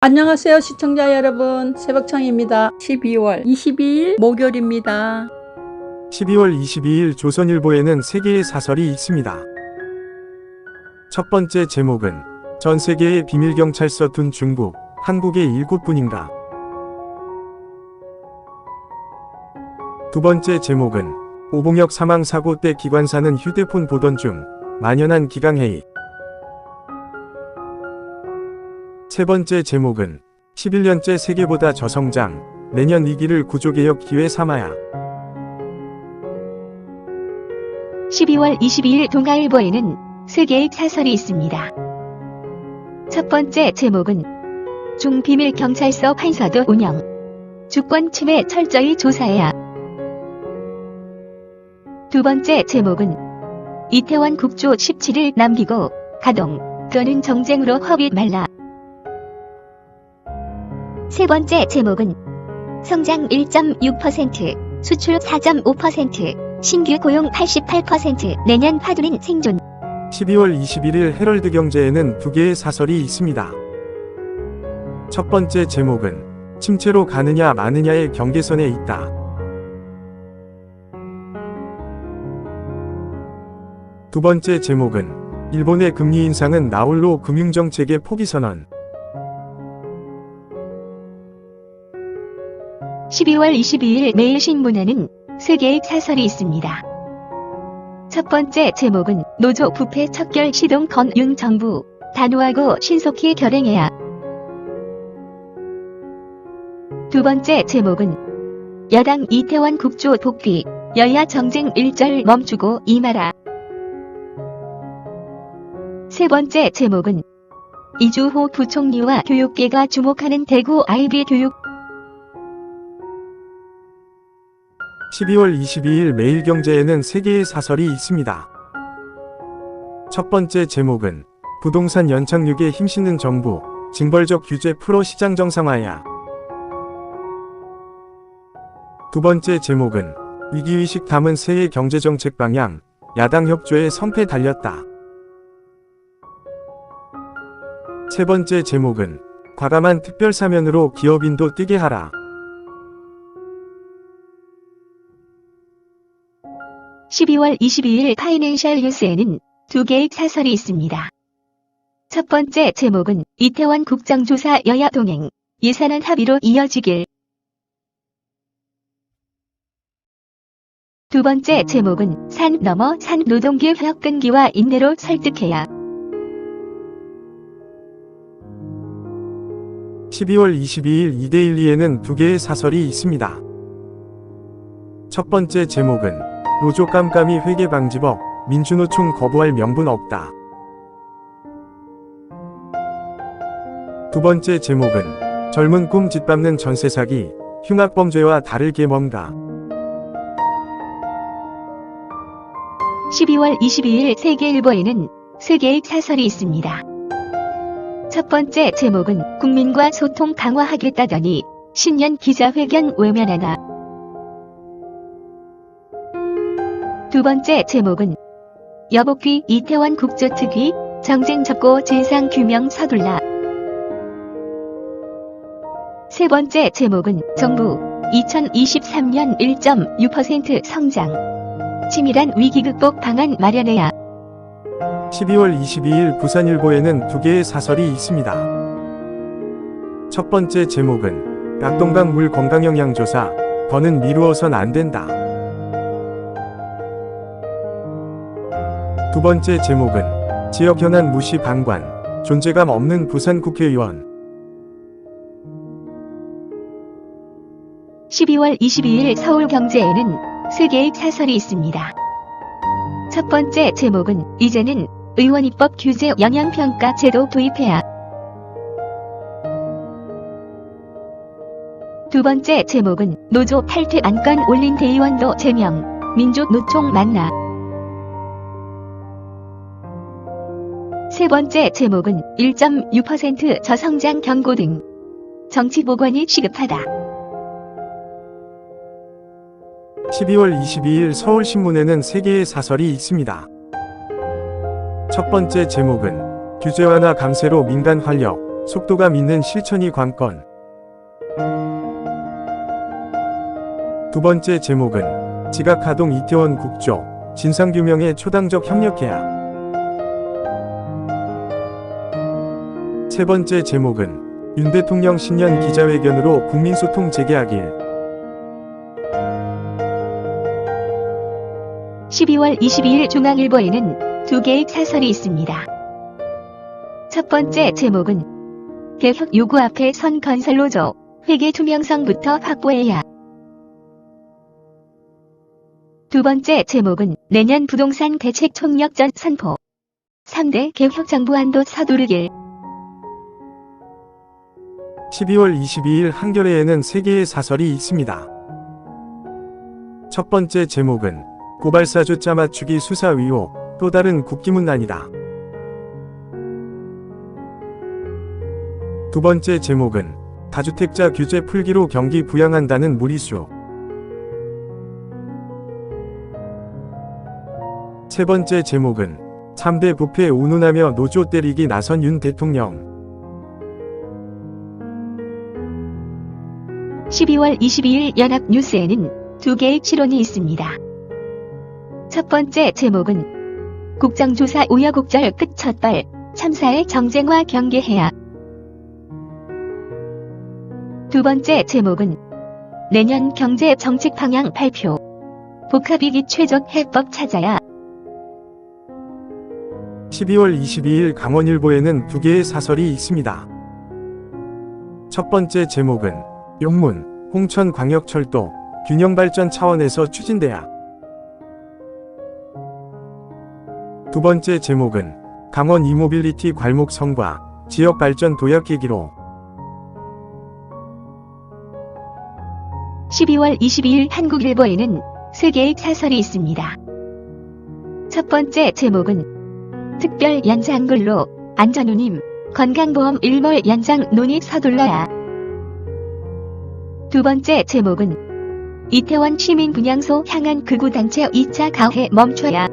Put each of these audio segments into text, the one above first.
안녕하세요 시청자 여러분, 새벽창입니다. 12월 22일 목요일입니다. 12월 22일 조선일보에는 3개의 사설이 있습니다. 첫 번째 제목은 전 세계에 비밀경찰서 둔 중국, 한국에 7군인가. 두 번째 제목은 오봉역 사망사고 때 기관사는 휴대폰 보던 중 만연한 기강해이. 세 번째 제목은 11년째 세계보다 저성장, 내년 위기를 구조개혁 기회 삼아야. 12월 22일 동아일보에는 3개의 사설이 있습니다. 첫 번째 제목은 중비밀경찰서 판사도 운영, 주권 침해 철저히 조사해야. 두 번째 제목은 이태원 국조 17일 남기고 가동 또는 정쟁으로 허비 말라. 세 번째 제목은 성장 1.6%, 수출 4.5%, 신규 고용 88%, 내년 파도는 생존. 12월 21일 헤럴드 경제에는 2개의 사설이 있습니다. 첫 번째 제목은 침체로 가느냐 마느냐의 경계선에 있다. 두 번째 제목은 일본의 금리 인상은 나홀로 금융정책의 포기선언. 12월 22일 매일신문에는 3개의 사설이 있습니다. 첫 번째 제목은 노조 부패 척결 시동 건 윤 정부, 단호하고 신속히 결행해야. 두 번째 제목은 여당 이태원 국조 복귀, 여야 정쟁 일절 멈추고 임하라. 세 번째 제목은 이주호 부총리와 교육계가 주목하는 대구 IB 교육. 12월 22일 매일경제에는 3개의 사설이 있습니다. 첫 번째 제목은 부동산 연착륙에 힘쓰는 정부, 징벌적 규제 풀어 시장 정상화야. 두 번째 제목은 위기의식 담은 새해 경제정책 방향, 야당 협조에 성패 달렸다. 세 번째 제목은 과감한 특별사면으로 기업인도 뛰게 하라. 12월 22일 파이낸셜 뉴스에는 2개의 사설이 있습니다. 첫 번째 제목은 이태원 국정조사 여야 동행, 예산안 합의로 이어지길. 두 번째 제목은 산 넘어 산 노동계 혁근기와 인내로 설득해야. 12월 22일 이데일리에는 2개의 사설이 있습니다. 첫 번째 제목은 노조 깜깜이 회계방지법, 민주노총 거부할 명분 없다. 두 번째 제목은 젊은 꿈 짓밟는 전세사기, 흉악범죄와 다르게 뭔가. 12월 22일 세계일보에는 3개의 사설이 있습니다. 첫 번째 제목은 국민과 소통 강화하겠다더니 신년 기자회견 외면하나. 두 번째 제목은 여복귀 이태원 국조특위, 정쟁 접고 진상규명 서둘라. 세 번째 제목은 정부 2023년 1.6% 성장, 치밀한 위기 극복 방안 마련해야. 12월 22일 부산일보에는 2개의 사설이 있습니다. 첫 번째 제목은 낙동강 물 건강영양조사, 더는 미루어선 안 된다. 두 번째 제목은 지역 현안 무시 방관, 존재감 없는 부산 국회의원. 12월 22일 서울경제에는 3개의 사설이 있습니다. 첫 번째 제목은 이제는 의원입법 규제 영향평가 제도 도입해야. 두 번째 제목은 노조 탈퇴 안건 올린 대의원도 제명, 민주노총 만나. 세 번째 제목은 1.6% 저성장 경고 등 정치보관이 시급하다. 12월 22일 서울신문에는 3개의 사설이 있습니다. 첫 번째 제목은 규제 완화 강세로 민간 활력, 속도감 있는 실천이 관건. 두 번째 제목은 지각하동 이태원 국조, 진상규명에 초당적 협력해야. 세 번째 제목은 윤 대통령 신년 기자회견으로 국민소통 재개하길. 12월 22일 중앙일보에는 두 개의 사설이 있습니다. 첫 번째 제목은 개혁 요구 앞에 선 건설노조, 회계 투명성부터 확보해야. 두 번째 제목은 내년 부동산 대책 총력전 선포, 3대 개혁 정부 안도 서두르길. 12월 22일 한겨레에는 세 개의 사설이 있습니다. 첫 번째 제목은 고발사주 짜맞추기 수사 의혹, 또 다른 국기문란이다. 두 번째 제목은 다주택자 규제 풀기로 경기 부양한다는 무리수. 세 번째 제목은 3대 부패 운운하며 노조 때리기 나선 윤 대통령. 12월 22일 연합뉴스에는 두 개의 실론이 있습니다. 첫 번째 제목은 국정조사 우여곡절 끝 첫발, 참사의 정쟁화 경계해야. 두 번째 제목은 내년 경제 정책 방향 발표, 복합위기 최적 해법 찾아야. 12월 22일 강원일보에는 두 개의 사설이 있습니다. 첫 번째 제목은 용문, 홍천광역철도, 균형발전 차원에서 추진돼야. 두 번째 제목은 강원 이모빌리티 괄목 성과, 지역발전 도약 계기로. 12월 22일 한국일보에는 세 개의 사설이 있습니다. 첫 번째 제목은 특별 연장근로, 안전운임, 건강보험 일몰 연장 논의 서둘러야. 두 번째 제목은 이태원 시민분향소 향한 극우단체 2차 가해 멈춰야.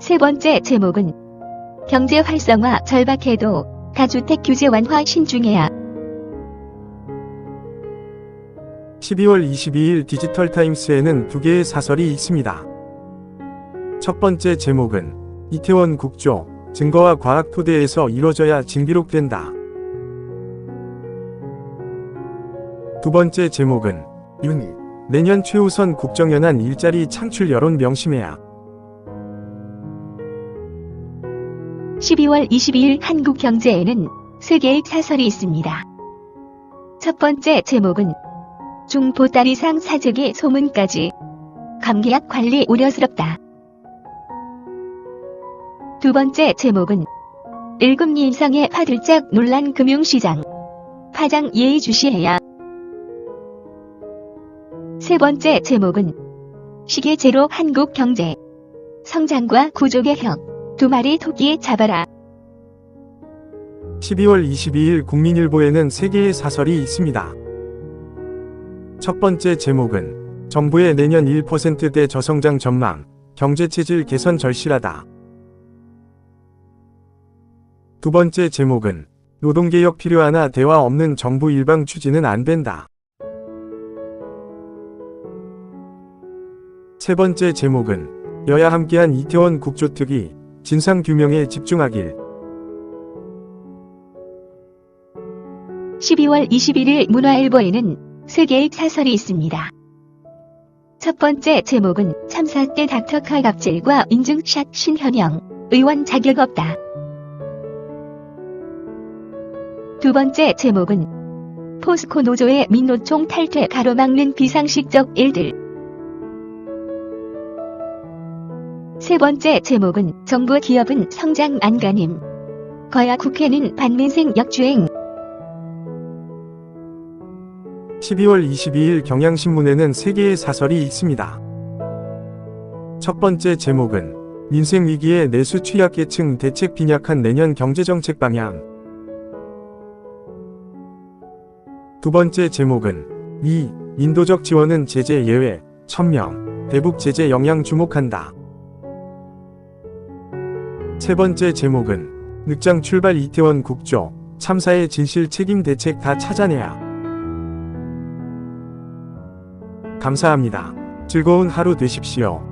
세 번째 제목은 경제 활성화 절박해도 다주택 규제 완화 신중해야. 12월 22일 디지털타임스에는 두 개의 사설이 있습니다. 첫 번째 제목은 이태원 국조, 증거와 과학 토대에서 이뤄져야 징비록된다. 두 번째 제목은 윤이 내년 최우선 국정연한 일자리 창출 여론 명심해야. 12월 22일 한국경제에는 세 개의 사설이 있습니다. 첫 번째 제목은 중보따리상 사재기 소문까지, 감계약 관리 우려스럽다. 두 번째 제목은 1급 인상에 화들짝 놀란 금융시장, 파장 예의주시해야. 세 번째 제목은 시계 제로 한국 경제, 성장과 구조개혁, 두 마리 토끼 잡아라. 12월 22일 국민일보에는 세 개의 사설이 있습니다. 첫 번째 제목은 정부의 내년 1%대 저성장 전망, 경제체질 개선 절실하다. 두 번째 제목은 노동개혁 필요하나 대화 없는 정부 일방 추진은 안 된다. 세 번째 제목은 여야 함께한 이태원 국조특위, 진상규명에 집중하길. 12월 21일 문화일보에는 세 개의 사설이 있습니다. 첫 번째 제목은 참사 때 닥터카 갑질과 인증샷 신현영, 의원 자격 없다. 두 번째 제목은 포스코 노조의 민노총 탈퇴 가로막는 비상식적 일들. 세 번째 제목은 정부 기업은 성장 안가님, 거야 국회는 반민생 역주행. 12월 22일 경향신문에는 세 개의 사설이 있습니다. 첫 번째 제목은 민생위기에 내수 취약계층 대책 빈약한 내년 경제정책 방향. 두 번째 제목은 인도적 지원은 제재 예외, 1000명, 대북 제재 영향 주목한다. 세 번째 제목은 늑장 출발 이태원 국조, 참사의 진실 책임 대책 다 찾아내야. 감사합니다. 즐거운 하루 되십시오.